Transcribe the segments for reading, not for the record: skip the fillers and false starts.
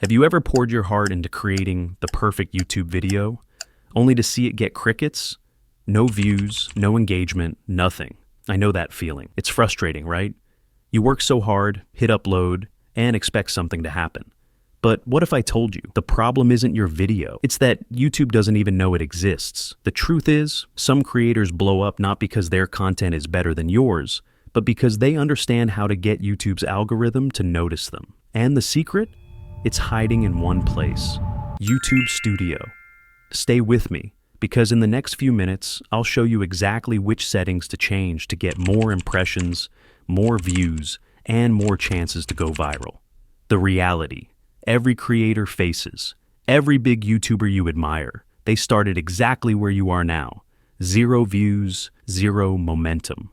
Have you ever poured your heart into creating the perfect YouTube video, only to see it get crickets? No views, no engagement, nothing. I know that feeling. It's frustrating, right? You work so hard, hit upload, and expect something to happen. But what if I told you the problem isn't your video? It's that YouTube doesn't even know it exists. The truth is, some creators blow up not because their content is better than yours, but because they understand how to get YouTube's algorithm to notice them. And the secret? It's hiding in one place: YouTube Studio. Stay with me, because in the next few minutes, I'll show you exactly which settings to change to get more impressions, more views, and more chances to go viral. The reality every creator faces, every big YouTuber you admire, they started exactly where you are now. 0 views, 0 momentum.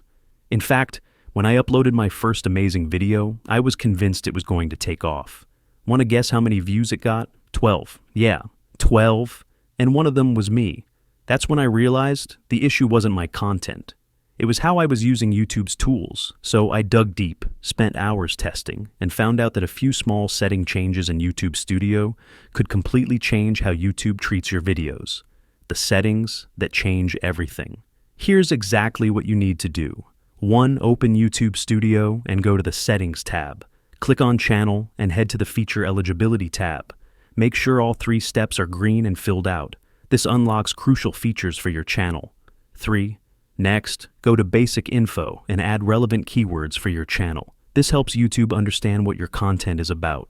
In fact, when I uploaded my first amazing video, I was convinced it was going to take off. Want to guess how many views it got? 12. Yeah, 12. And one of them was me. That's when I realized the issue wasn't my content. It was how I was using YouTube's tools. So I dug deep, spent hours testing, and found out that a few small setting changes in YouTube Studio could completely change how YouTube treats your videos. The settings that change everything. Here's exactly what you need to do. 1. Open YouTube Studio and go to the Settings tab. Click on Channel and head to the Feature Eligibility tab. Make sure all 3 steps are green and filled out. This unlocks crucial features for your channel. 3. Next, go to Basic Info and add relevant keywords for your channel. This helps YouTube understand what your content is about.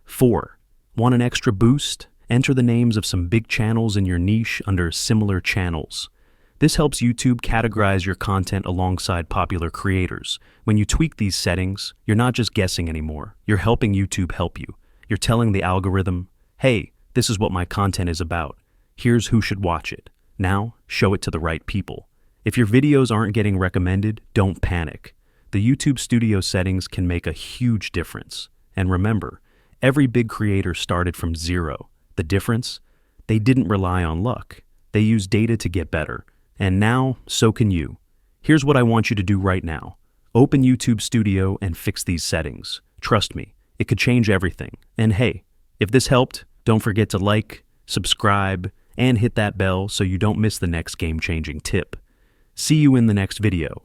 4. Want an extra boost? Enter the names of some big channels in your niche under Similar Channels. This helps YouTube categorize your content alongside popular creators. When you tweak these settings, you're not just guessing anymore. You're helping YouTube help you. You're telling the algorithm, hey, this is what my content is about. Here's who should watch it. Now, show it to the right people. If your videos aren't getting recommended, don't panic. The YouTube Studio settings can make a huge difference. And remember, every big creator started from 0. The difference? They didn't rely on luck. They used data to get better. And now, so can you. Here's what I want you to do right now. Open YouTube Studio and fix these settings. Trust me, it could change everything. And hey, if this helped, don't forget to like, subscribe, and hit that bell so you don't miss the next game-changing tip. See you in the next video.